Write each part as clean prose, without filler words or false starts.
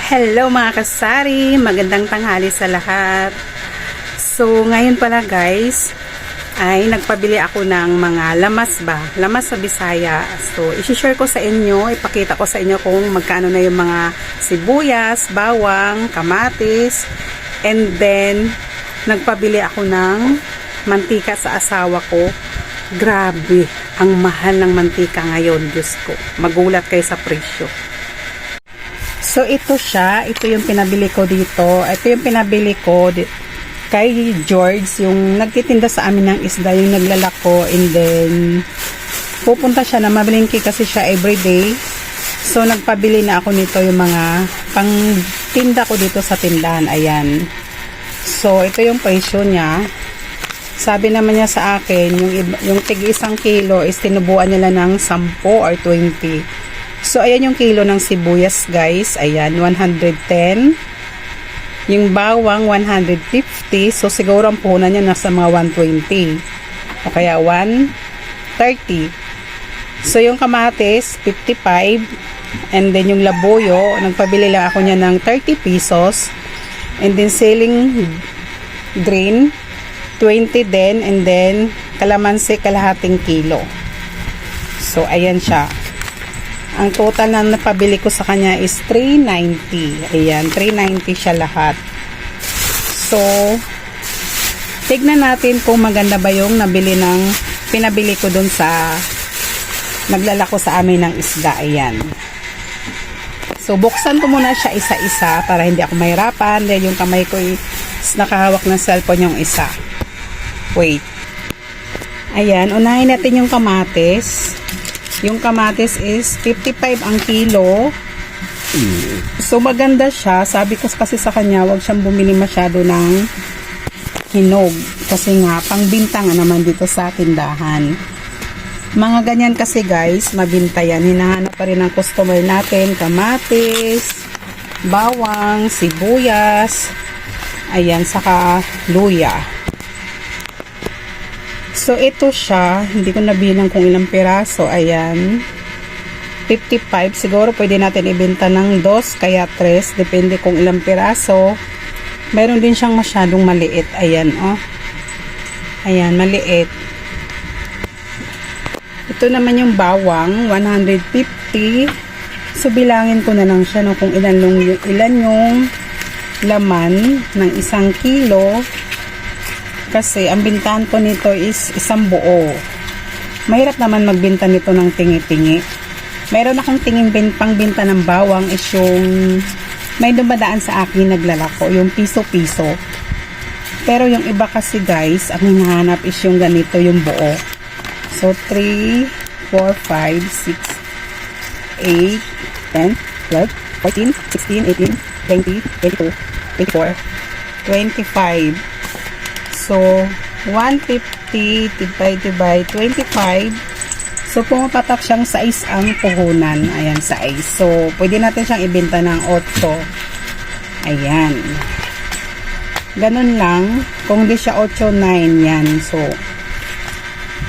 Hello mga kasari, magandang tanghali sa lahat. So ngayon pala guys ay nagpabili ako ng mga lamas sa Bisaya. So i-share ko sa inyo, ipakita ko sa inyo kung magkano na yung mga sibuyas, bawang, kamatis, and then nagpabili ako ng mantika sa asawa ko. Grabe, ang mahal ng mantika ngayon, Diyos ko. Magulat kayo sa presyo. So ito siya, ito yung pinabili ko dito. Ito yung pinabili ko kay George, yung nagtitinda sa amin ng isda, yung naglalako, and then pupunta siya na mamalingki kasi siya everyday. So nagpabili na ako nito, yung mga pang tinda ko dito sa tindahan. Ayan. So ito yung presyo niya. Sabi naman niya sa akin, yung tig 1 kilo is tinubuan nila ng 10 or 20. So, ayan yung kilo ng sibuyas, guys. Ayan, 110. Yung bawang, 150. So, siguro ang puhunan niya nasa mga 120. O kaya, 130. So, yung kamatis, 55. And then, yung labuyo, nagpabili lang ako niya ng 30 pesos. And then, ceiling green, 20 din. And then, kalamansi, kalahating kilo. So, ayan siya. Ang total na napabili ko sa kanya is 390. Ayan, 390 siya lahat. So, tignan natin kung maganda ba yung pinabili ko dun sa naglalako sa amin ng isda. Ayan. So, buksan ko muna siya isa-isa para hindi ako mahirapan. Dahil yung kamay ko is nakahawak ng cellphone yung isa. Wait. Ayan, unahin natin yung kamatis. Yung kamatis is 55 ang kilo. So maganda siya. Sabi ko kasi sa kanya, wag siyang bumili masyado ng hinog. Kasi nga, pangbinta nga naman dito sa tindahan. Mga ganyan kasi guys, mabinta yan. Hinahanap pa rin ang customer natin. Kamatis, bawang, sibuyas, ayan, saka luya. So, ito siya. Hindi ko nabilang kung ilang piraso. Ayan. 55. Siguro pwede natin ibenta ng 2 kaya 3. Depende kung ilang piraso. Meron din siyang masyadong maliit. Ayan, oh. Ayan, maliit. Ito naman yung bawang. 150. So, bilangin ko na lang siya, no, kung ilan yung laman ng 1 kilo. Kasi ang bintahan ko nito is 1 buo. Mahirap naman magbenta nito ng tingi-tingi. Meron akong pangbenta ng bawang is yung may dumadaan sa akin naglalako, yung piso-piso. Pero yung iba kasi guys, ang hinahanap is yung ganito, yung buo. So 3, 4, 5, 6, 8, 10, 12, 14, 16, 18, 20, 22, 24, 25. So, 150 divided by 25. So, pumapatak siyang size ang puhunan. Ayan, size. So, pwede natin siyang ibenta ng 8. Ayan. Ganun lang. Kung di siya 8, 9 yan. So,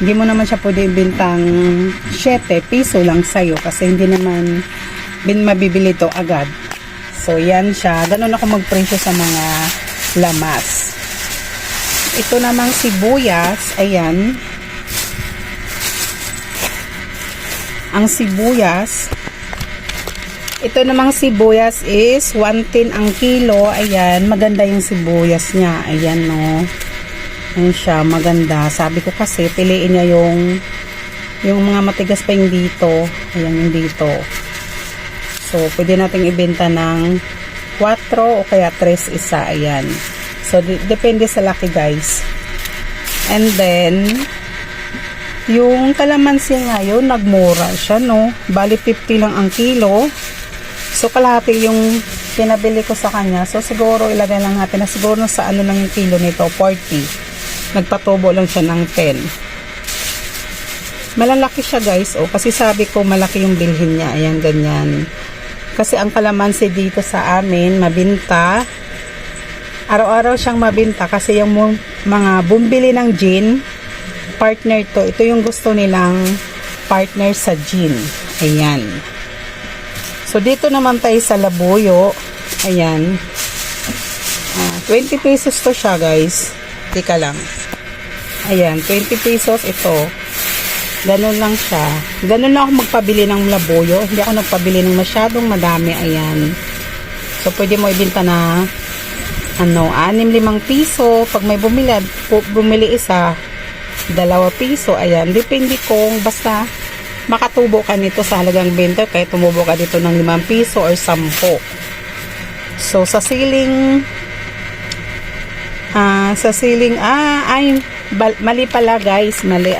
hindi mo naman siya pwede ibentang 7 piso lang sa'yo. Kasi hindi naman mabibili to agad. So, yan siya. Ganun ako magpresyo sa mga lamas. Ito namang sibuyas, ayan. Ang sibuyas, ito namang sibuyas is 110 ang kilo. Ayan, maganda yung sibuyas niya. Ayan, no. Ayan siya, maganda. Sabi ko kasi, piliin niya yung mga matigas pa yung dito. Ayan, yung dito. So, pwede nating ibenta ng 4 o kaya 3 isa. Ayan. So, depende sa laki guys. And then, yung kalamansi ngayon, nagmura siya, no? Bali, 50 lang ang kilo. So, kalahati yung pinabili ko sa kanya. So, siguro, ilagay lang natin na siguro sa ano lang yung kilo nito, 40. Nagpatubo lang siya ng 10. Malalaki siya guys, oh. Kasi sabi ko, malaki yung bilhin niya. Ayan, ganyan. Kasi ang kalamansi dito sa amin, mabinta. Araw-araw siyang mabinta kasi yung mga bumili ng gin, partner to. Ito yung gusto nilang partner sa gin. Ayan. So, dito naman tayo sa labuyo. Ayan. 20 pesos to siya, guys. Tika lang. Ayan, 20 pesos ito. Ganun lang siya. Ganun lang ako magpabili ng labuyo. Hindi ako nagpabili ng masyadong madami. Ayan. So, pwede mo ibenta na 6-5 piso. Pag may bumili isa, 2 piso. Ayan. Depende kung basta makatubo ka nito sa halagang 20. Kaya tumubo ka dito ng 5 piso or 10. So, sa siling mali pala guys. Mali,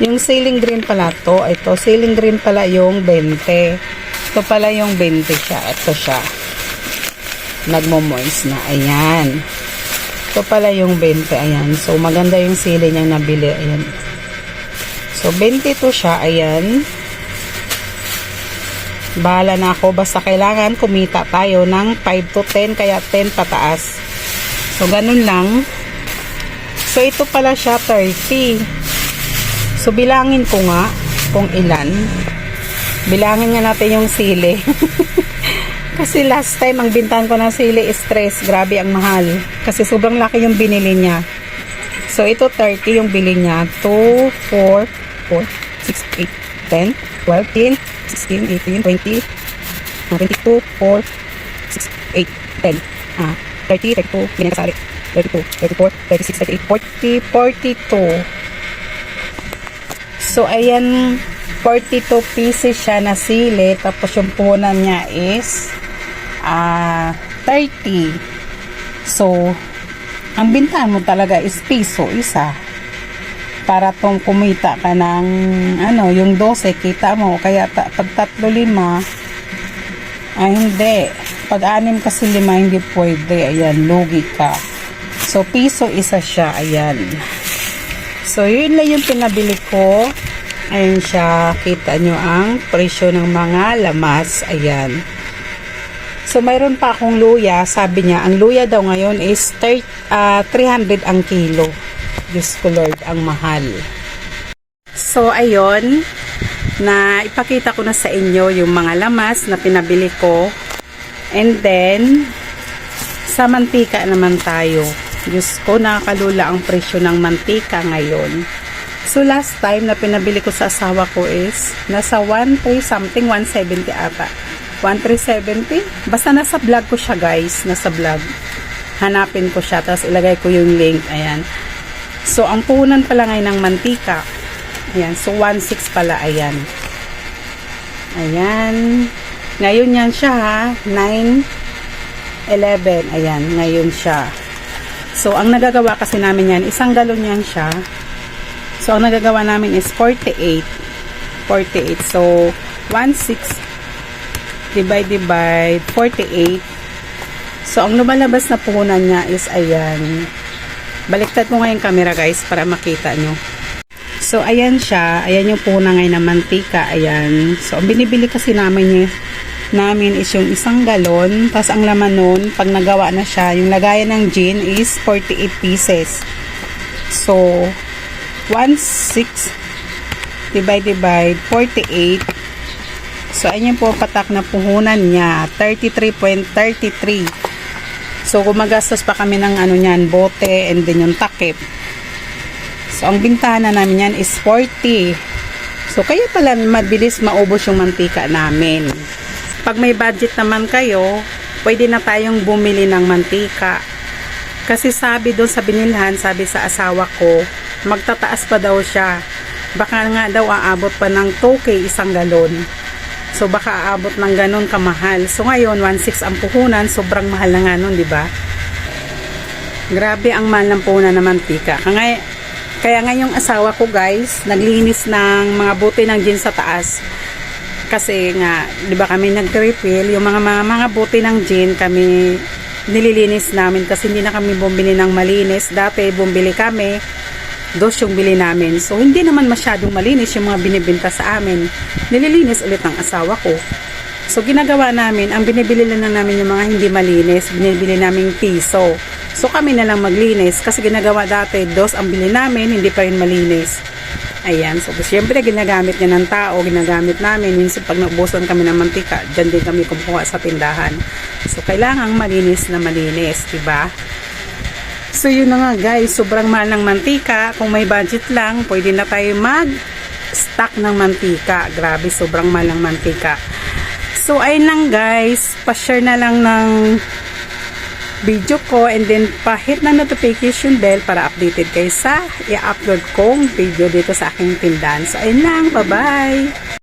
yung ceiling green pala to. Ito, ceiling green pala yung 20. Ito pala yung 20 siya. Ito siya. Nagmo-moist na. Ayan. Ito pala yung 20. Ayan. So, maganda yung ceiling niyang nabili. Ayan. So, 20 to siya. Ayan. Bahala na ako. Basta kailangan kumita tayo ng 5 to 10. Kaya 10 pataas. So, ganun lang. So, ito pala siya 30. So, bilangin ko nga kung ilan. Bilangin nga natin yung sili. Kasi last time, ang bintahan ko ng sili is 3. Grabe, ang mahal. Kasi sobrang laki yung binili niya. So, ito 30 yung bili niya. 2, 4, 4, 6, 8, 10, 12, 16, 18, 20, 22, 4, 6, 8, 10, 30, 32, ganyan kasali. 32, 34, 36, 38, 40, 42. So, ayan, 42 pieces siya na sili. Tapos, yung punan niya is 30. So, ang bintahan mo talaga is piso isa. Para tong kumita ka ng, yung 12, kita mo. Kaya, pag 3-5, hindi. Pag 6 kasi 5, hindi pwede. Ayan, lugi ka. So, piso isa siya. Ayan. So, yun lang yung pinabili ko. Ayan siya. Kita nyo ang presyo ng mga lamas. Ayan. So, mayroon pa akong luya. Sabi niya, ang luya daw ngayon is 300 ang kilo. Diyos ko Lord, ang mahal. So, ayun. Na ipakita ko na sa inyo yung mga lamas na pinabili ko. And then, sa mantika naman tayo. Diyos ko, nakakalula ang presyo ng mantika ngayon. So, last time na pinabili ko sa asawa ko is nasa 130 something, 170 ata. 1370. Basta nasa vlog ko siya guys. Nasa vlog. Hanapin ko siya. Tapos ilagay ko yung link. Ayan. So, ang puhunan pala ngayon ng mantika. Ayan. So, 1.6 pala. Ayan. Ayan. Ngayon yan siya ha. 9.11. Ayan. Ngayon siya. So, ang nagagawa kasi namin yan, 1 galon yan siya. So, ang nagagawa namin is 48. 48. So, 1.6 divide by 48. So, ang lumalabas na puhunan niya is ayan. Baliktad ko ngayon camera guys para makita nyo. So, ayan siya. Ayan yung puhunan ngayon ng mantika. Ayan. So, ang binibili kasi namin is yung 1 galon. Tapos, ang laman nun, pag nagawa na siya, yung lagayan ng gin is 48 pieces. So, 1.6 divided by 48. So, ayan po patak na puhunan niya. 33.33. So, gumagastos pa kami ng bote and then yung takip. So, ang bintahan na namin yan is 40. So, kaya pala mabilis maubos yung mantika namin. Pag may budget naman kayo, pwede na tayong bumili ng mantika. Kasi sabi doon sa binilhan, sabi sa asawa ko, magtataas pa daw siya. Baka nga daw aabot pa ng 2K 1 galon. So baka aabot ng ganun kamahal. So ngayon 1.6 ang puhunan, sobrang mahal na nga nun, di ba? Grabe ang mahal ng puhunan ng mantika. Kaya ngayong asawa ko guys, naglinis ng mga buti ng gin sa taas. Kasi nga, di ba kami nag-refill, yung mga buti ng gin kami nililinis namin kasi hindi na kami bumili ng malinis. Dati bumili kami, 2 yung bili namin. So, hindi naman masyadong malinis yung mga binibenta sa amin. Nililinis ulit ang asawa ko. So, ginagawa namin, ang binibili lang namin yung mga hindi malinis, binibili namin piso. So, kami na lang maglinis kasi ginagawa dati, 2 ang bili namin, hindi pa rin malinis. Ayan. So, siyempre, ginagamit niya ng tao, ginagamit namin. Minsan, pag naubusan kami ng mantika, dyan din kami kumukuha sa tindahan. So, kailangang malinis na malinis, diba? So, yun na nga guys, sobrang mahal ng mantika. Kung may budget lang, pwede na tayo mag-stock ng mantika. Grabe, sobrang mahal ng mantika. So, ayun lang guys, pa-share na lang ng video ko and then pa-hit na notification bell para updated kayo sa i-upload kong video dito sa aking tindahan. So, ayun lang, bye-bye!